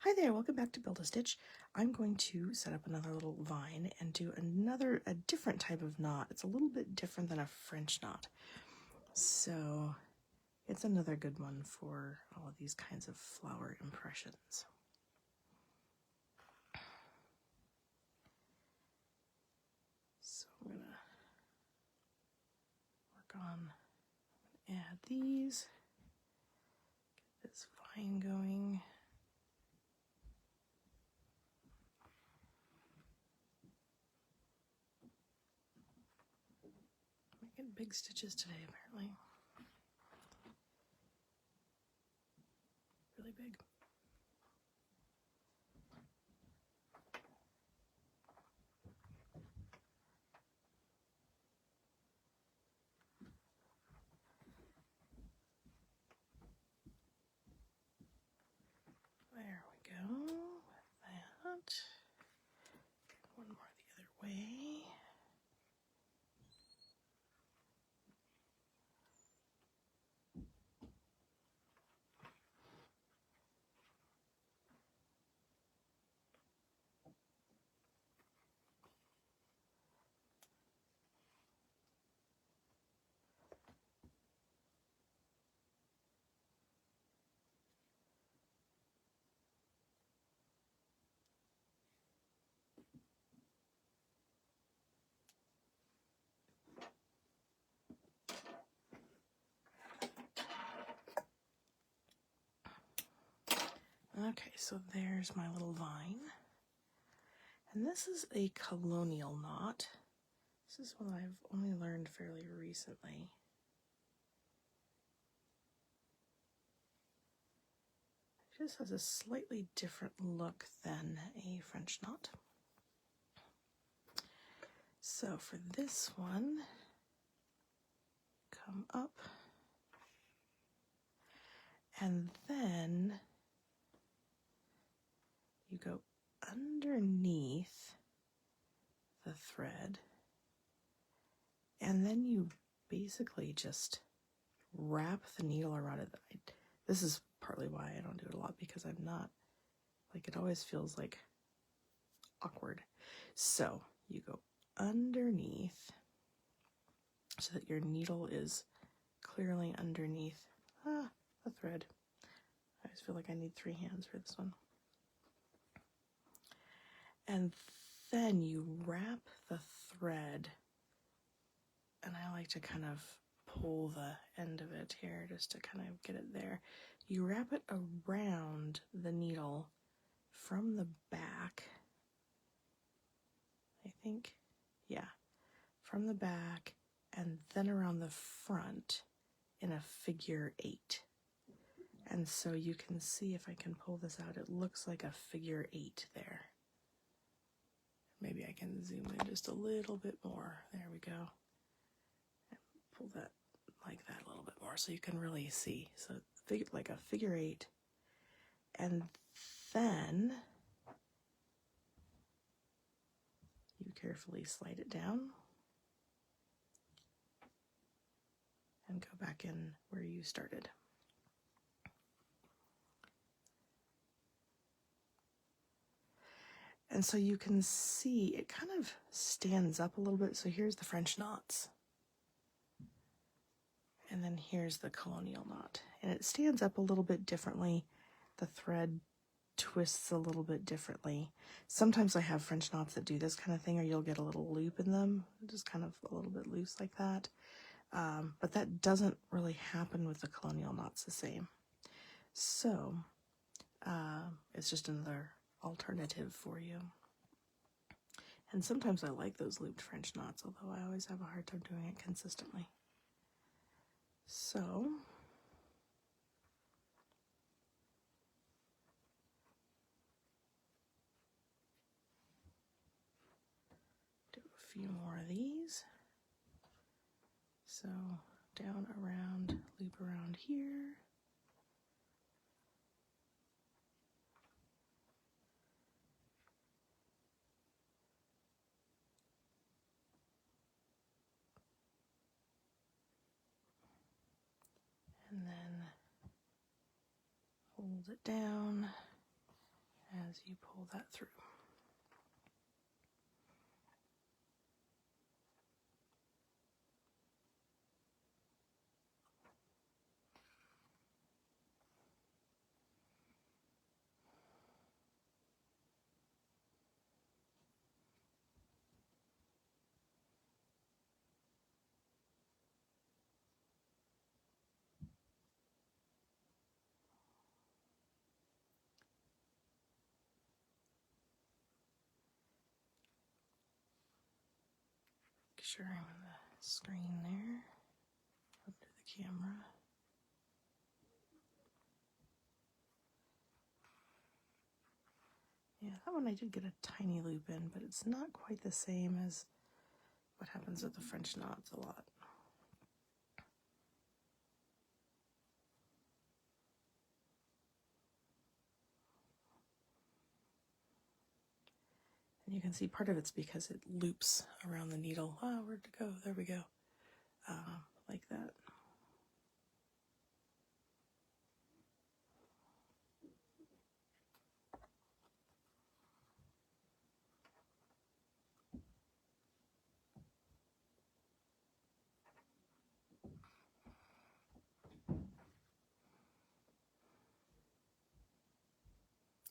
Hi there, welcome back to Build-A-Stitch. I'm going to set up another little vine and do a different type of knot. It's a little bit different than a French knot. So it's another good one for all of these kinds of flower impressions. So I'm gonna add these, get this vine going. Making big stitches today, apparently. Really big. There we go with that. One more the other way. Okay, so there's my little vine. And this is a colonial knot. This is one I've only learned fairly recently. It just has a slightly different look than a French knot. So for this one, come up, and then you go underneath the thread, and then you basically just wrap the needle around it. This is partly why I don't do it a lot, because I'm not, like, it always feels like awkward. So you go underneath so that your needle is clearly underneath the thread. I always feel like I need 3 hands for this one. And then you wrap the thread, and I like to kind of pull the end of it here just to kind of get it there. You wrap it around the needle from the back, I think, yeah, from the back, and then around the front in a figure 8. And so you can see, if I can pull this out, it looks like a figure 8 there. Maybe I can zoom in just a little bit more. There we go. And pull that like that a little bit more so you can really see. So like a figure 8. And then you carefully slide it down and go back in where you started. And so you can see it kind of stands up a little bit. So here's the French knots. And then here's the colonial knot. And it stands up a little bit differently. The thread twists a little bit differently. Sometimes I have French knots that do this kind of thing, or you'll get a little loop in them, just kind of a little bit loose like that. But that doesn't really happen with the colonial knots the same. So it's just another alternative for you. And sometimes I like those looped French knots, although I always have a hard time doing it consistently. So do a few more of these. So down, around, loop around here. And then hold it down as you pull that through. Make sure I'm on the screen there, up to the camera. Yeah, that one I did get a tiny loop in, but it's not quite the same as what happens with the French knots a lot. And you can see part of it's because it loops around the needle. Oh, where'd it go? There we go. Like that.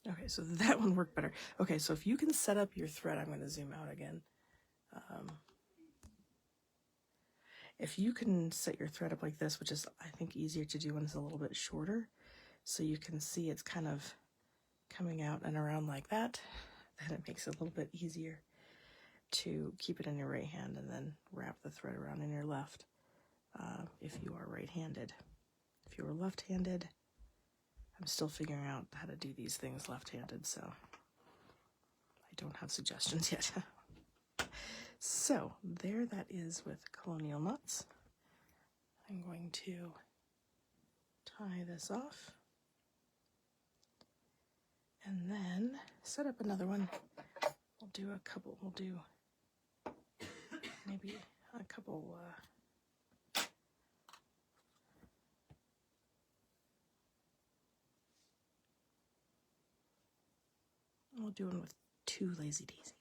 Okay, so that one worked better. Okay, so if you can set up your thread, I'm going to zoom out again. If you can set your thread up like this, which is, I think, easier to do when it's a little bit shorter, so you can see it's kind of coming out and around like that, then it makes it a little bit easier to keep it in your right hand and then wrap the thread around in your left if you are right-handed. If you are left-handed, I'm still figuring out how to do these things left-handed, so I don't have suggestions yet. So there that is with colonial knots. I'm going to tie this off and then set up another one. We'll do a couple, maybe a couple we'll do one with 2 lazy daisies.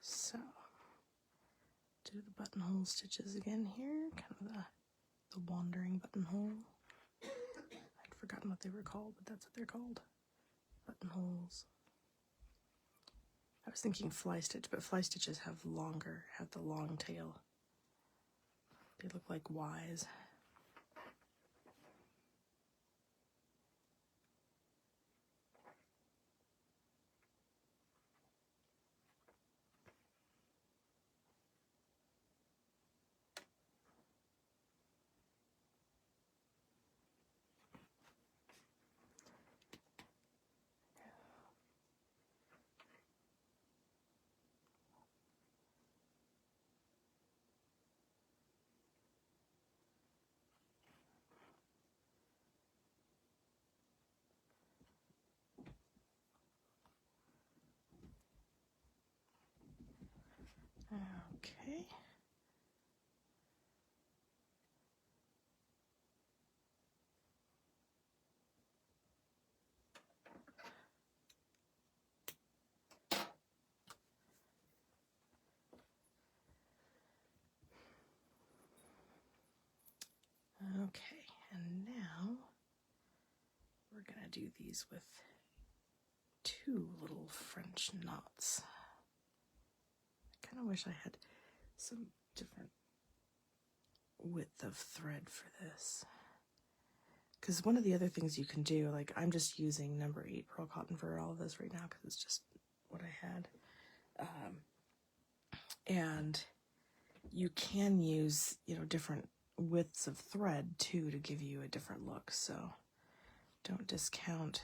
So, do the buttonhole stitches again here, kind of the wandering buttonhole. I'd forgotten what they were called, but that's what they're called, buttonholes. I was thinking fly stitch, but fly stitches have the long tail. They look like Ys. Okay. Okay, and now we're gonna do these with 2 little French knots. I kind of wish I had some different width of thread for this. Because one of the other things you can do, like I'm just using number 8 pearl cotton for all of this right now because it's just what I had. And you can use, different widths of thread too to give you a different look. So don't discount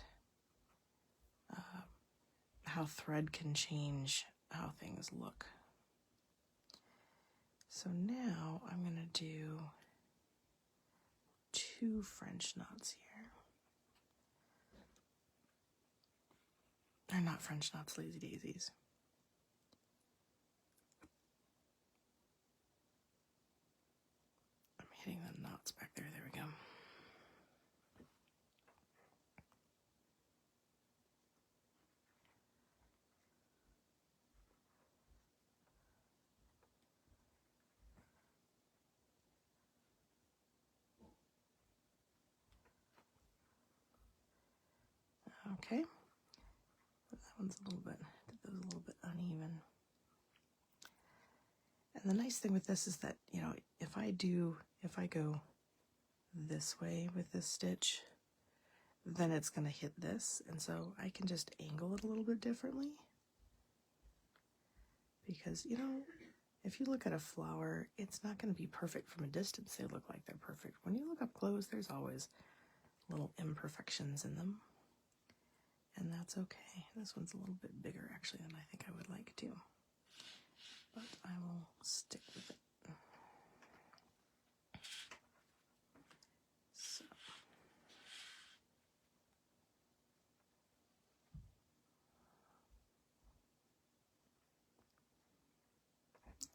how thread can change how things look. So now I'm going to do 2 French knots here. or not French knots, lazy daisies. I'm hitting the knots back there. There we go. Okay. That one's a little bit, did those a little bit uneven. And the nice thing with this is that, you know, if I go this way with this stitch, then it's going to hit this. And so I can just angle it a little bit differently. Because, you know, if you look at a flower, it's not going to be perfect from a distance. They look like they're perfect. When you look up close, there's always little imperfections in them. And that's okay. This one's a little bit bigger, actually, than I think I would like to. But I will stick with it. So.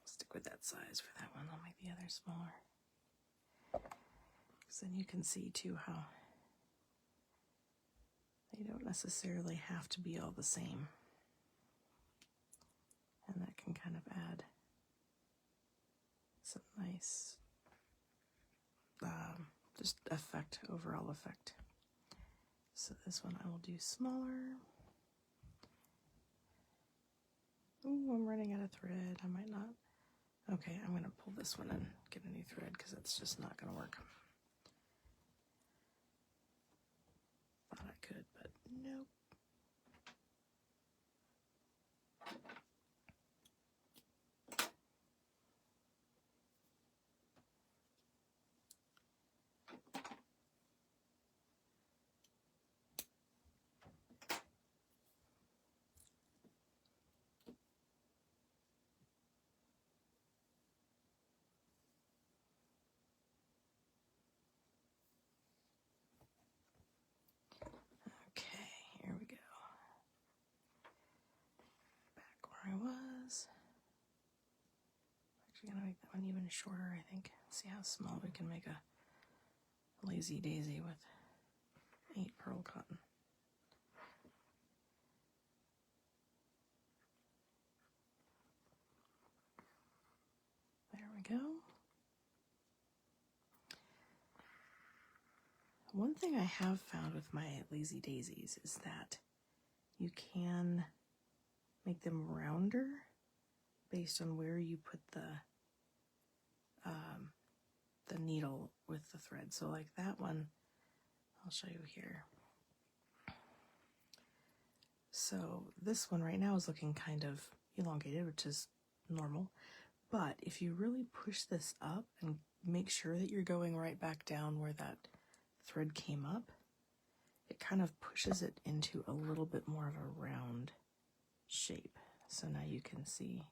Stick with that size for that one. I'll make the other smaller. Because then you can see, too, how they don't necessarily have to be all the same. And that can kind of add some nice just effect, overall effect. So this one I will do smaller. Ooh, I'm running out of thread. I might not. Okay, I'm going to pull this one and get a new thread because it's just not going to work. Thought I could, but nope. I was actually going to make that one even shorter, I think. See how small we can make a lazy daisy with 8 pearl cotton. There we go. One thing I have found with my lazy daisies is that you can make them rounder based on where you put the needle with the thread. So like that one, I'll show you here. So this one right now is looking kind of elongated, which is normal. But if you really push this up and make sure that you're going right back down where that thread came up, it kind of pushes it into a little bit more of a round shape. So now you can see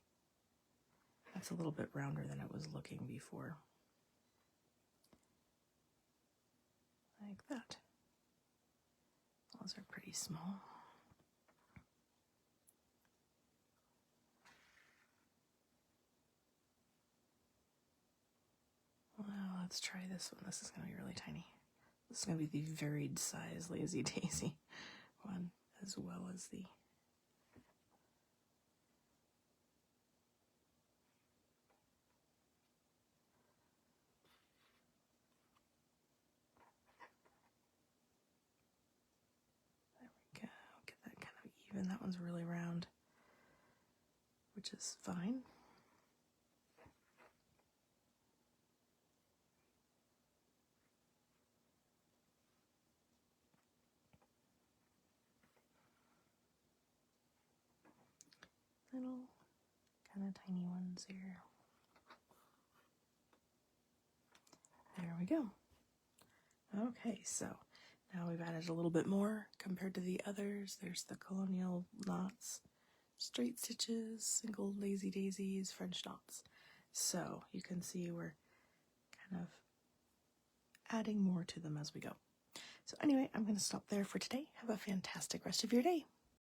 that's a little bit rounder than it was looking before. Like that. Those are pretty small. Well, let's try this one. This is going to be really tiny. This is going to be the varied size lazy daisy one, as well as the get that kind of even. That one's really round, which is fine. Little kind of tiny ones here. There we go. Okay, so now we've added a little bit more compared to the others. There's the colonial knots, straight stitches, single lazy daisies, French knots. So you can see we're kind of adding more to them as we go. So anyway, I'm going to stop there for today. Have a fantastic rest of your day.